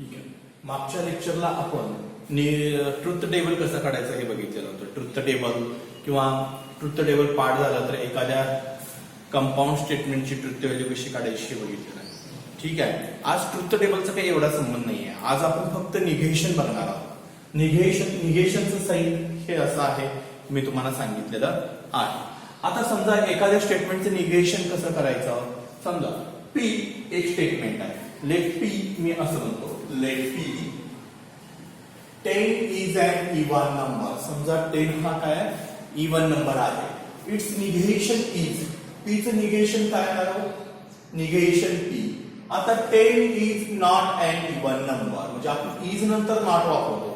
ठीक आहे. मागच्या लेक्चरला आपण ट्रुथ टेबल कसं काढायचं हे बघितलेलं होतं. ट्रुथ टेबल किंवा ट्रुथ टेबल पाठ झालं तर एखाद्या कंपाऊंड स्टेटमेंटची ट्रुथ व्हॅल्यू कशी काढायची हे बघितलेलं आहे. ठीक आहे. आज ट्रुथ टेबलचा काही एवढा संबंध नाहीये. आज आपण फक्त निगेशन बघणार आहोत. निगेशनचं साइन हे असं आहे, मी तुम्हाला सांगितलेलं आहे. आता समजा एखाद्या स्टेटमेंटचं निगेशन कसं करायचं. समजा पी एक स्टेटमेंट आहे. लेट पी मी असं म्हणतो, let P 10 is an even number. समजा 10 हा काय इवन नंबर आहे. Its negation is. पीचं निगेशन काय आहे, निगेशन पी. आता 10 is not an even number, म्हणजे आपण इज नंतर नॉट वापरतो.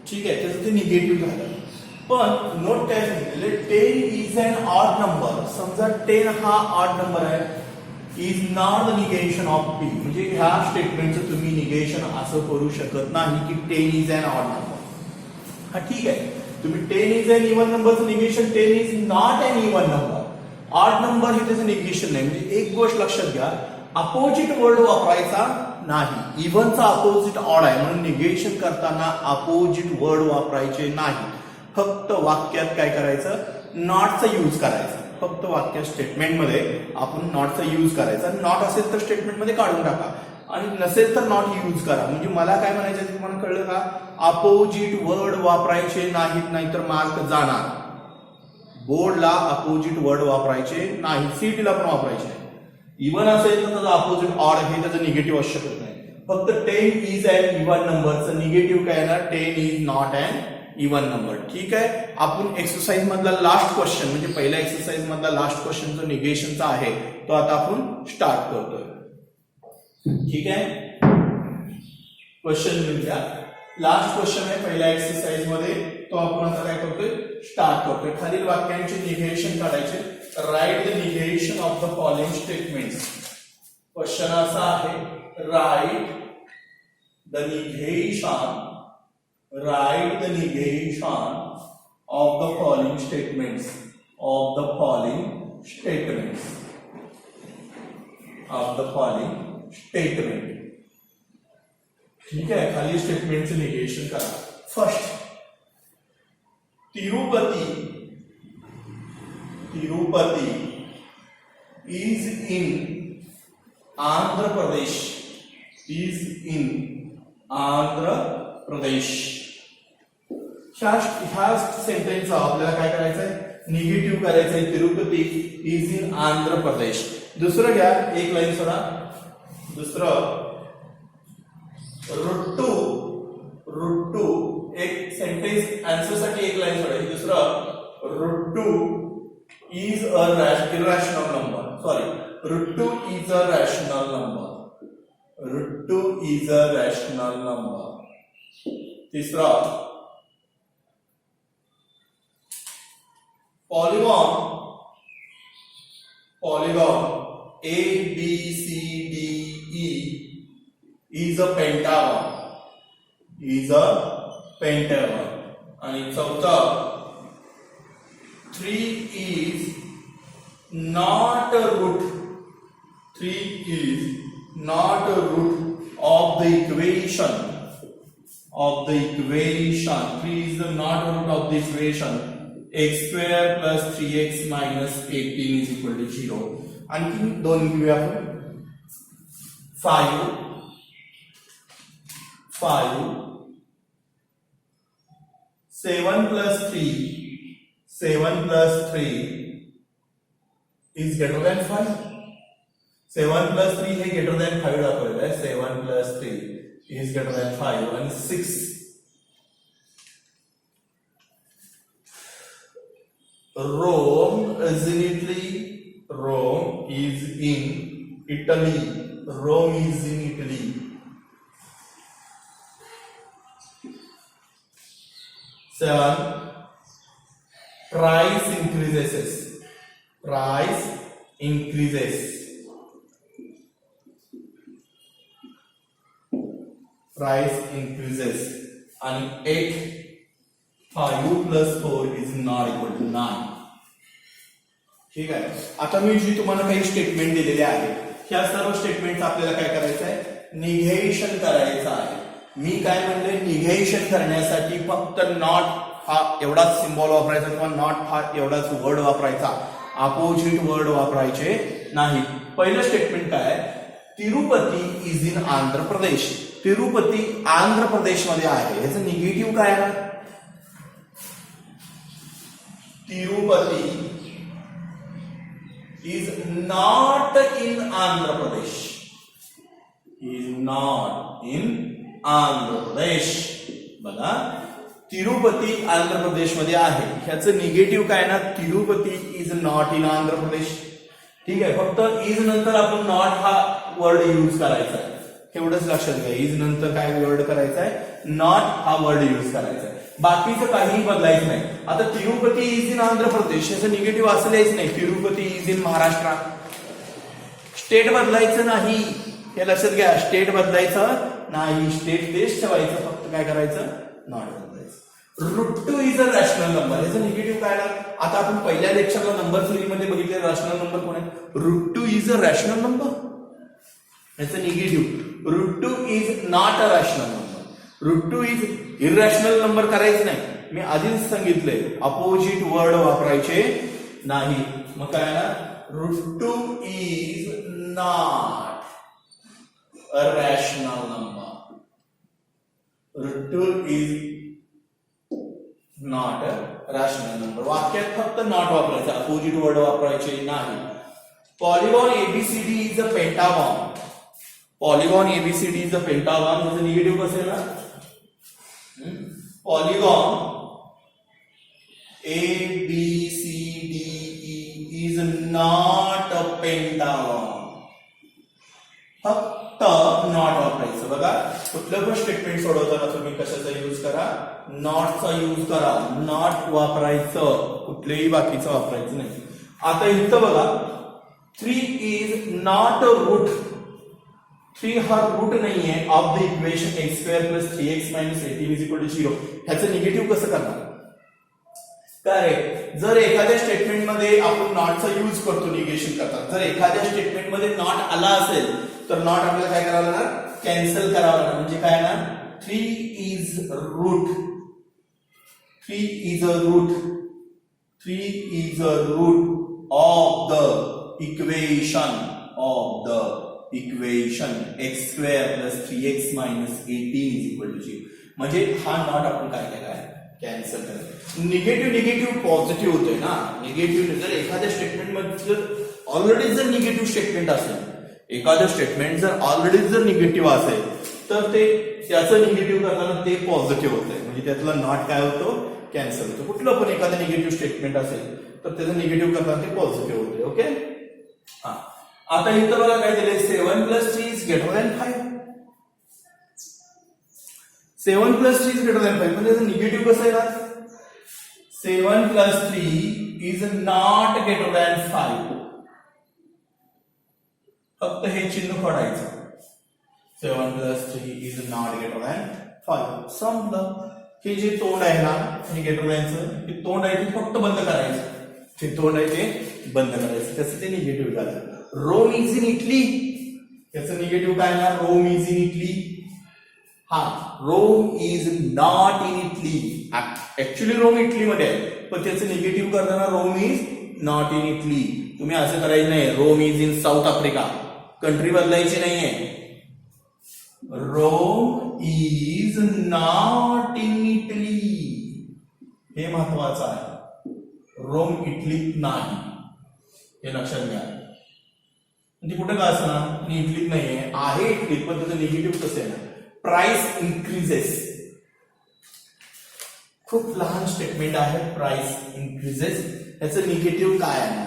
ठीक आहे, त्याचं ते निगेटिव्ह झालं. पण नोट काय सांगितलेलं, 10 इज अन ऑड नंबर. समजा 10 हा ऑड नंबर आहे, is not the negation of P. म्हणजे ह्या स्टेटमेंटचं तुम्ही निगेशन असं करू शकत नाही की 10 इज अन ऑड नंबर. हा ठीक आहे, तुम्ही 10 इज अन इवन नंबरचं negation 10 is not an even number. Odd number हे त्याचं निगेशन नाही. म्हणजे एक गोष्ट लक्षात घ्या, अपोजिट वर्ड वापरायचा नाही. इव्हनचा अपोजिट ऑड आहे म्हणून निगेशन करताना अपोजिट वर्ड वापरायचे नाही. फक्त वाक्यात काय करायचं, नॉटचा यूज करायचा. फक्त वाक्य स्टेटमेंटमध्ये आपण नॉटचा यूज करायचा. नॉट असेल तर स्टेटमेंटमध्ये काढून टाका आणि नसेल तर नॉट यूज करा. म्हणजे मला काय म्हणायचं ते तुम्हाला कळलं का, अपोजिट वर्ड वापरायचे नाहीत, नाहीतर मार्क जाणार. बोर्डला अपोजिट वर्ड वापरायचे नाही, सीटीला पण वापरायचे नाही. इवन असेल तर त्याचं अपोजिट ऑड हे त्याचं निगेटिव्ह असू शकत नाही. फक्त 10 इज अन इवन नंबरचं निगेटिव्ह काय येणार, 10 is not an even number. ठीक आहे. आपण एक्सरसाइज मधला लास्ट क्वेश्चन, म्हणजे पहिल्या एक्सरसाइज मधला लास्ट क्वेश्चन जो निगेशनचा आहे तो आता आपण स्टार्ट करतोय. ठीक आहे, क्वेश्चन लिहूया. लास्ट क्वेश्चन आहे पहिल्या एक्सरसाइज मध्ये, तो आपण आता काय करतोय, स्टार्ट करतोय. खालील वाक्यांचे निगेशन काढायचे. Right the negation of the following statements. Question असा आहे, right the negation, write the negation of the following statements, of the following statements, of the following statement. ठीक आहे, खाली स्टेटमेंटचं निगेशन करा. First, Tirupati is in Andhra Pradesh, is in Andhra Pradesh. ह्या सेंटेन्सचा आपल्याला काय करायचंय, निगेटिव्ह करायचंय. Tirupati is in Andhra Pradesh. दुसरं घ्या, एक लाईन सोडा. दुसरं, रुट्टू एक सेंटेन्स आन्सर साठी एक लाईन सोडायची. दुसरं, root two is a irrational number. Sorry, root two is a rational number. Root two is a rational number. तीसरा, polygon A B C D E is a pentagon, is a pentagon. आणि चौथा, 3 is not a root, 3 is not a root of the equation, of the equation. 3 is the not a root of the equation x square plus 3x minus 18 is equal to 0. आणखी दोन घेऊया आपण. 5 7 plus 3 is greater than 5. 7 plus 3 हे greater than 5 दाखवलेलं आहे. 7 plus 3 is greater than 5. आणि 6, Rome is in Italy. Rome is in Italy. Rome is in Italy. 7, price increases. Price increases. Price increases. आणि 8, 5 plus 4 is not equal to 9. ठीक आहे. आता मी जी तुम्हाला काही स्टेटमेंट दिलेले आहे, ह्या सर्व स्टेटमेंट आपल्याला काय करायचं आहे, निगेशन करायचं आहे. मी काय म्हणले, निगेशन करण्यासाठी फक्त नॉट हा एवढाच सिम्बॉल वापरायचा किंवा नॉट हा एवढाच वर्ड वापरायचा, अपोजिट वर्ड वापरायचे नाही. पहिलं स्टेटमेंट काय, तिरुपती इज इन आंध्र प्रदेश. तिरुपती आंध्र प्रदेश मध्ये आहे, याचं निगेटिव्ह काय आहे, Tirupati is not in Andhra Pradesh. Is not in Andhra Pradesh. बघा, तिरुपती आंध्र प्रदेश मध्ये आहे, ह्याचं निगेटिव्ह काय ना, Tirupati is not in Andhra Pradesh. ठीक आहे, फक्त इज नंतर आपण नॉट हा वर्ड यूज करायचा आहे, एवढंच लक्षात घ्या. इज नंतर काय वर्ड करायचा आहे, नॉट हा वर्ड यूज करायचा आहे, बाकीचं काहीही बदलायचं नाही. आता तिरुपती इज इन आंध्र प्रदेश याचं निगेटिव्ह असलेच नाही, Tirupati is in Maharashtra. State बदलायचं नाही, हे लक्षात घ्या, स्टेट बदलायचं नाही, स्टेट तेच ठेवायचं, फक्त काय करायचं, नॉट बदलायचं. Root 2 is a rational number, याचं निगेटिव्ह काय ना, आता आपण पहिल्या लेक्चरला नंबर थ्योरी मध्ये बघितले रॅशनल नंबर कोण आहे, root 2 is a rational number. याचं negative, root 2 is not a rational number. Root 2 is irrational number करायचं नाही, मी आधीच सांगितलंय, अपोजिट वर्ड वापरायचे नाही. मग काय ना, root 2 is not a rational number. Root 2 is not a rational number. वाक्यात फक्त नॉट वापरायचं, अपोजिट वर्ड वापरायचे नाही. Polygon ABCD is a pentagon. Polygon ABCD is a pentagon, याचं निगेटिव्ह कसं आहे ना, polygon ABCDE is not a pentagon. फक्त नॉट वापरायचं. बघा, कुठलं पण स्टेटमेंट सोडवताना तुम्ही कशाचा यूज करा, नॉटचा यूज करा. नॉट वापरायचं, कुठलेही बाकीचं वापरायचं नाही. आता इथं बघा, 3 इज नॉट अ रूट. 3 हा रूट नाहीये of the equation x square plus 3x minus 18 is equal to 0. ह्याचं निगेटिव्ह कसं करणार, करेक्ट. जर एखाद्या स्टेटमेंट मध्ये आपण नॉटचा यूज करतो निगेशन करतात, जर एखाद्या स्टेटमेंट मध्ये नॉट आला असेल तर नॉट आपल्याला काय करावं लागणार, कॅन्सल करावं लागणार. म्हणजे काय ना, 3 is root, 3 is a root, 3 is a root of the equation, of the equation x square plus 3x minus 18 is equal to 0. म्हणजे हा नॉट आपण काय केला आहे, कॅन्सल करायचं. निगेटिव्ह निगेटिव्ह पॉझिटिव्ह होतोय ना. निगेटिव्ह जर एखाद्या स्टेटमेंट मध्ये जर ऑलरेडी जर निगेटिव्ह स्टेटमेंट असेल, एखादं स्टेटमेंट जर ऑलरेडी जर निगेटिव्ह असेल तर ते त्याचं निगेटिव्ह करताना ते पॉझिटिव्ह होतंय, म्हणजे त्यातला नॉट काय होतो, कॅन्सल होतो. कुठलं पण एखादं निगेटिव्ह स्टेटमेंट असेल तर त्याचं निगेटिव्ह करताना ते पॉझिटिव्ह होते. ओके. हा, आता इथं बघा काय दिले, 7 plus 3 is greater than 5. 7 plus 3 is greater than 5 म्हणजे निगेटिव्ह कसं आहे ना, 7 plus 3 is not greater than 5. फक्त हे चिन्ह खोडायचं, 7 plus 3 is not greater than 5. संपलं. हे जे तोंड आहे ना, हे ग्रेटर दॅनचं हे तोंड आहे ते फक्त बंद करायचं, ते तोंड आहे ते बंद करायचं, त्याचं ते निगेटिव्ह झालं. रोम इज इन इटली, त्याचं निगेटिव्ह काय ना, रोम इज इन इटली. हा, Rome is not in Italy. Actually Rome इटलीमध्ये आहे, पण त्याचं निगेटिव्ह करताना Rome is not in Italy. तुम्ही असं करायचं नाही, Rome is in South Africa, country बदलायची नाहीये. Rome is not in Italy, हे महत्वाचं आहे. रोम इटलीत नाही, हे लक्षात घ्या. म्हणजे कुठं का असं ना, इटलीत नाहीये, आहे इटलीत, पण त्याचं निगेटिव्ह कसं आहे ना, प्राइस इन्क्रीजेस. खूप लहान स्टेटमेंट आहे, प्राइस इन्क्रीजेस. याचं निगेटिव्ह काय आहे,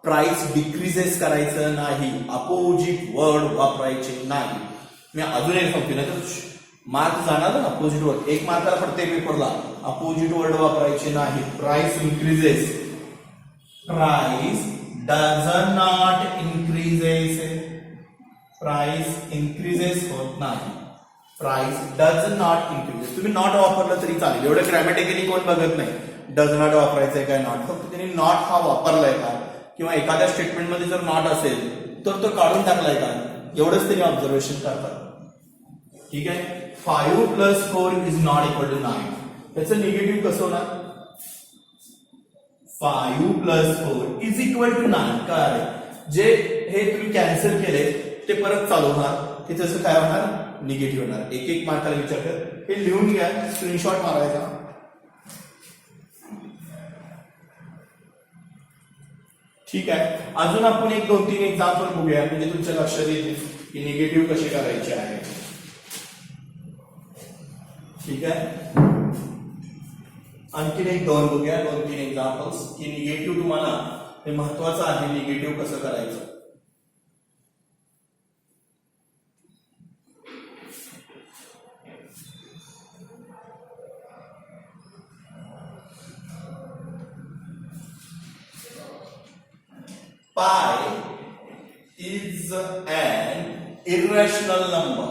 प्राइस डिक्रीजेस करायचं नाही, अपोजिट वर्ड वापरायचे नाही. मी अजून एक सांगतो ना, तर मार्क जाणार ना अपोजिट वर्ड, 1 मार्काला प्रत्येक पेपरला अपोजिट वर्ड वापरायचे नाही. Price increases, price does not increases, price increases होत नाही. Price does not increases. तुम्ही नॉट वापरलं तरी चालेल, एवढं ग्रॅमॅटिकली कोण बघत नाही. डज नॉट वापरायचंय काय, नॉट, फक्त त्यांनी नॉट हा वापरलाय का, किंवा एखाद्या स्टेटमेंट मध्ये जर नॉट असेल तर तो काढून टाकलाय का, एवढंच त्यांनी ऑब्झर्वेशन करतात. ठीक आहे, 5 plus 4 is not equal to 9. त्याचं निगेटिव्ह कसं होणार? 5 प्लस 4 इज इक्वल टू 9. काय जे हे तुम्ही कॅन्सल केले ते परत चालू होणार, हे त्याचं काय होणार? निगेटिव्ह होणार. एक एक मार्काला विचार कर, हे लिहून घ्या, स्क्रीनशॉट मारायचा. ठीक आहे. अजून आपण एक 2-3 एक्झाम्पल बघूया, म्हणजे तुमच्या लक्षात येईल की निगेटिव्ह कसे करायचे आहे. ठीक आहे. आणखीन एक 2 बघूया, 2-3 एक्झाम्पल्स की निगेटिव्ह तुम्हाला हे महत्वाचं आहे, निगेटिव्ह कसं करायचं. Pi is an irrational number.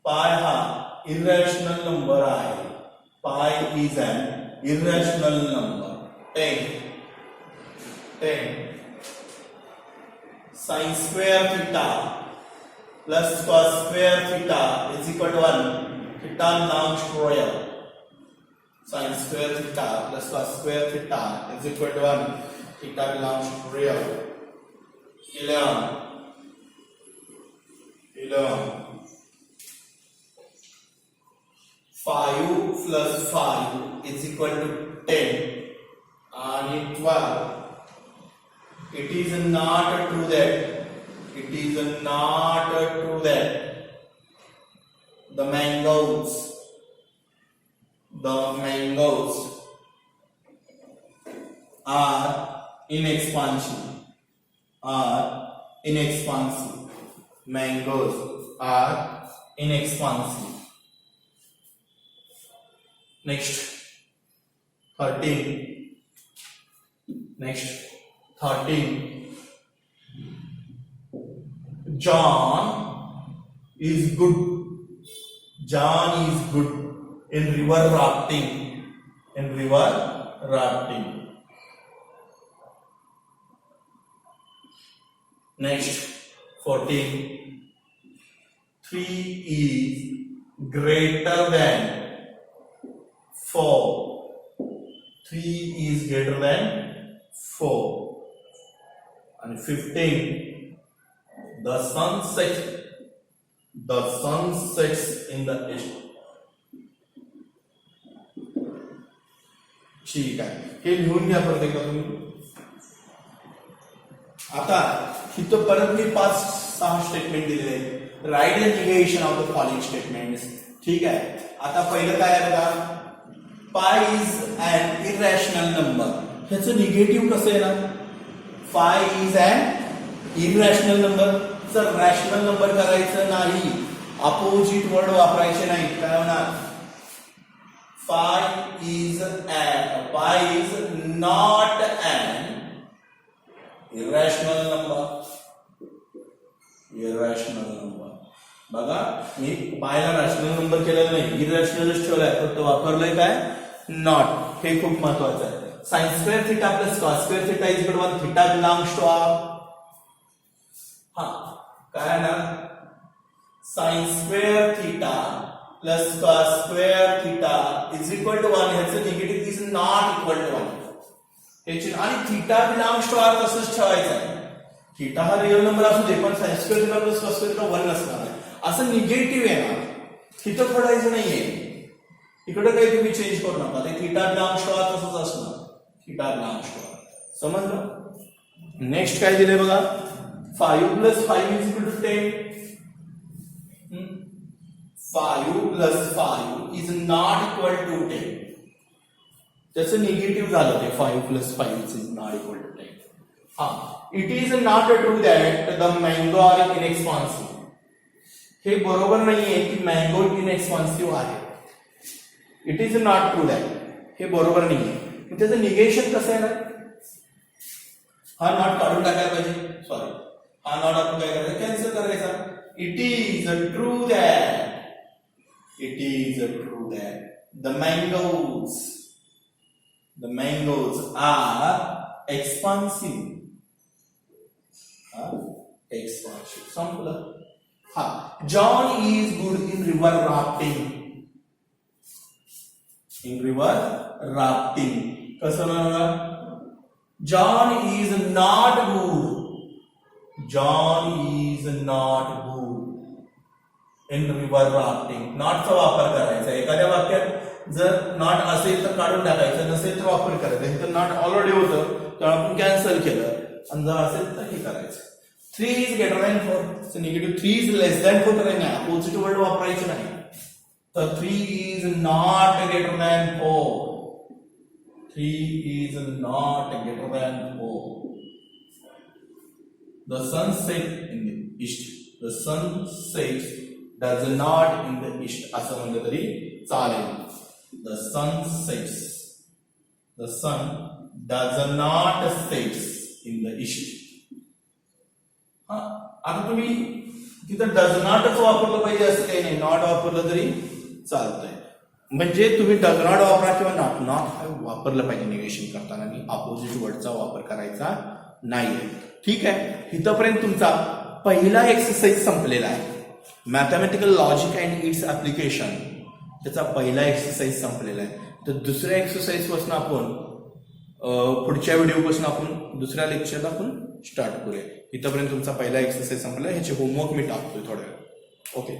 Pi हा irrational number आहे. Pi is an irrational number. 10 sin square theta plus cos square theta is equal to 1. Theta belongs to real. Sin square theta plus cos square theta is equal to 1. Theta belongs to real. 11 5 plus 5 is equal to 10 and 12. It is not true that the mangoes are inexpensive. Mangoes are inexpensive. Next 13. John is good in river rafting. Next 14. 3 is greater than 4. 3 is greater than 4. And 15. The sun sets in the east. ठीक आहे. हे लिहून घ्या परत एकदा तुम्ही. आता इथं परत मी 5-6 स्टेटमेंट दिलेले आहेत. Write the negation of the following statements. ठीक आहे. आता पहिलं काय आहे बघा, pi is an irrational number. ह्याचं निगेटिव्ह कसं येणार? Pi is an irrational number. जर रॅशनल नंबर करायचं नाही, अपोजिट वर्ड वापरायचे नाही, काय होणार? Pi is not an irrational number. बघा, मी पायला रॅशनल नंबर केलेला नाही, इरॅशनलच ठेवलाय, फक्त वापरलंय काय? नॉट. हे खूप महत्वाचं आहे. sin square theta plus cos square theta is equal to 1. Theta belongs to R. काय ना, sin square theta plus cos square theta is equal to 1. ह्याचं negative is not equal to 1. आणि थीटा बिलॉंग्स टू आर तसंच ठेवायचं आहे. Theta हा real number असू दे, पण sin square theta plus cos square theta 1 नसणार आहे. असं निगेटिव्ह येणार, तिथं पडायचं नाहीये. इकडे काही तुम्ही चेंज करू नका. ते थीटा बिलॉंग्स टू आर तसंच असणार. Theta belongs to R. समजलं? नेक्स्ट काय दिलंय बघा, 5 plus 5 is equal to 10. 5 plus 5 is not equal to 10. त्याचं निगेटिव्ह झालं ते. 5 plus 5 is not equal to 10. It is not true that the mango are inexpensive. हे बरोबर नाहीये की मँगो इनएक्सपेन्सिव्ह आहे. It is not true that. हे बरोबर नाहीये. त्याचं निगेशन कसं आहे ना, हा नॉट काढून टाकायला पाहिजे. सॉरी, हा नॉट आपण काय करायचं? कॅन्सल करायचा. It is true that the mangoes are expensive. संपलं. हा, John is good in river rafting. In river rafting कसं ना, John is not good. John is not good in river rafting. नॉटचा वापर करायचा. एखाद्या वाक्यात जर नॉट असेल तर काढून टाकायचं, नसेल तर वापर करायचा. इथं नॉट ऑलरेडी होतं तर आपण कॅन्सल केलं, आणि जर असेल तर हे करायचं. 3 is greater than 4. Negative 3 is less than 4 करायचं नाही, अपोजिट वर्ड वापरायचं नाही. तर 3 is not greater than 4. 3 is not greater than 4. The sun sets in the east. The sun sets does not in the east. असं म्हणलं तरी चालेल. The sun sets. The sun does not sets in the east. हा, आता तुम्ही तिथं does नॉटच वापरलं पाहिजे असं काही नाही, नॉट वापरलं तरी चालतंय. म्हणजे तुम्ही डज नॉट वापरा किंवा नॉट नॉट वापरलं पाहिजे निगेशन करताना, आणि अपोजिट वर्डचा वापर करायचा नाहीये. ठीक आहे, इथंपर्यंत तुमचा पहिला एक्सरसाइज संपलेला आहे. Mathematical logic and it's application त्याचा पहिला एक्सरसाइज संपलेला आहे. तर दुसऱ्या एक्सरसाइज पासून आपण पुढच्या व्हिडिओपासून आपण दुसऱ्या लेक्चरला आपण स्टार्ट करूया. इथंपर्यंत तुमचा पहिला एक्सरसाइज संपला. ह्याचे होमवर्क मी टाकतोय थोड्या वेळ. ओके.